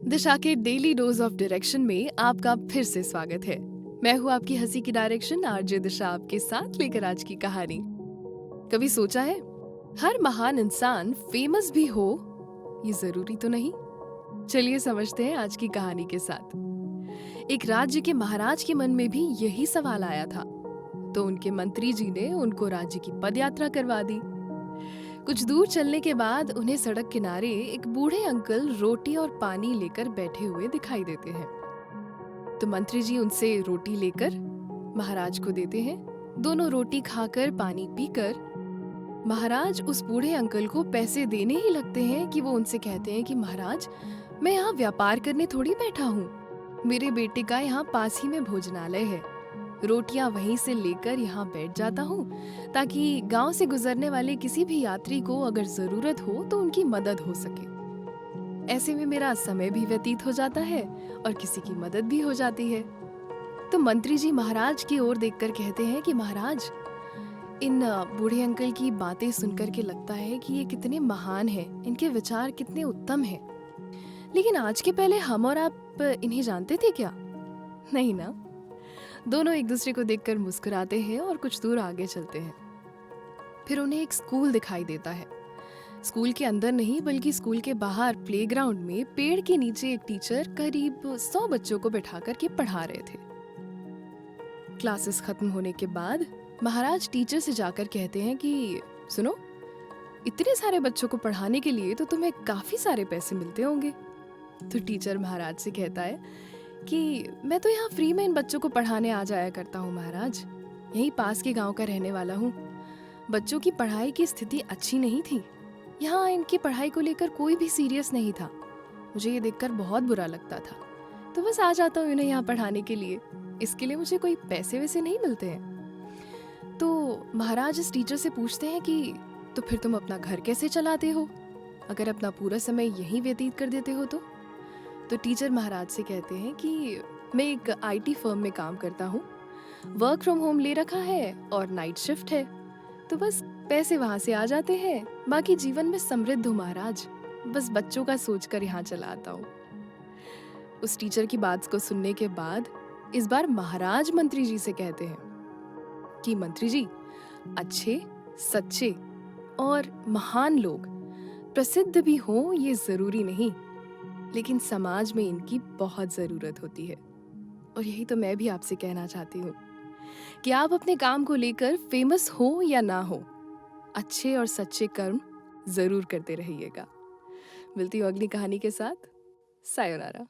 दिशा के daily dose of direction में आपका फिर से स्वागत है। मैं हूँ आपकी हंसी की डायरेक्शन आरजे दिशा, आपके साथ लेकर आज की कहानी। कभी सोचा है हर महान इंसान फेमस भी हो, ये जरूरी तो नहीं? चलिए समझते हैं आज की कहानी के साथ। एक राज्य के महाराज के मन में भी यही सवाल आया था, तो उनके मंत्री जी ने उनको राज्य की पदयात्रा करवा दी। कुछ दूर चलने के बाद उन्हें सड़क किनारे एक बूढ़े अंकल रोटी और पानी लेकर बैठे हुए दिखाई देते हैं। तो मंत्री जी उनसे रोटी लेकर महाराज को देते हैं। दोनों रोटी खाकर पानी पीकर महाराज उस बूढ़े अंकल को पैसे देने ही लगते हैं कि वो उनसे कहते हैं कि महाराज, मैं यहाँ व्यापार करने थोड़ी बैठा हूँ। मेरे बेटे का यहाँ पास ही में भोजनालय है। रोटियां वहीं से लेकर यहाँ बैठ जाता हूँ ताकि गांव से गुजरने वाले किसी भी यात्री को अगर जरूरत हो तो उनकी मदद हो सके। ऐसे में मेरा समय भी व्यतीत हो जाता है और किसी की मदद भी हो जाती है। तो मंत्री जी महाराज की ओर देखकर कहते हैं कि महाराज, इन बूढ़े अंकल की बातें सुनकर के लगता है कि ये कितने महान हैं, इनके विचार कितने उत्तम हैं। लेकिन आज के पहले हम और आप इन्हें जानते थे क्या? नहीं ना। दोनों एक दूसरे को देखकर मुस्कुराते हैं और कुछ दूर आगे चलते हैं। फिर उन्हें एक स्कूल दिखाई देता है। स्कूल के अंदर नहीं बल्कि स्कूल के बाहर प्लेग्राउंड में पेड़ के नीचे एक टीचर करीब 100 बच्चों को बैठा कर के पढ़ा रहे थे। क्लासेस खत्म होने के बाद महाराज टीचर से जाकर कहते हैं कि सुनो, इतने सारे बच्चों को पढ़ाने के लिए तो तुम्हें काफी सारे पैसे मिलते होंगे। तो टीचर महाराज से कहता है कि मैं तो यहाँ फ्री में इन बच्चों को पढ़ाने आ जाया करता हूँ महाराज, यहीं पास के गांव का रहने वाला हूँ। बच्चों की पढ़ाई की स्थिति अच्छी नहीं थी, यहाँ इनकी पढ़ाई को लेकर कोई भी सीरियस नहीं था। मुझे ये देखकर बहुत बुरा लगता था, तो बस आ जाता हूँ इन्हें यहाँ पढ़ाने के लिए। इसके लिए मुझे कोई पैसे वैसे नहीं मिलते हैं। तो महाराज इस टीचर से पूछते हैं कि तो फिर तुम अपना घर कैसे चलाते हो, अगर अपना पूरा समय यहीं व्यतीत कर देते हो तो टीचर महाराज से कहते हैं कि मैं एक आईटी फर्म में काम करता हूँ, वर्क फ्रॉम होम ले रखा है और नाइट शिफ्ट है, तो बस पैसे वहां से आ जाते हैं। बाकी जीवन में समृद्ध हूँ महाराज, बस बच्चों का सोचकर यहाँ चला आता हूँ। उस टीचर की बात को सुनने के बाद इस बार महाराज मंत्री जी से कहते हैं कि मंत्री जी, अच्छे, सच्चे और महान लोग प्रसिद्ध भी हों ये जरूरी नहीं, लेकिन समाज में इनकी बहुत जरूरत होती है। और यही तो मैं भी आपसे कहना चाहती हूँ कि आप अपने काम को लेकर फेमस हो या ना हो, अच्छे और सच्चे कर्म जरूर करते रहिएगा। मिलती हूँ अगली कहानी के साथ। सायोनारा।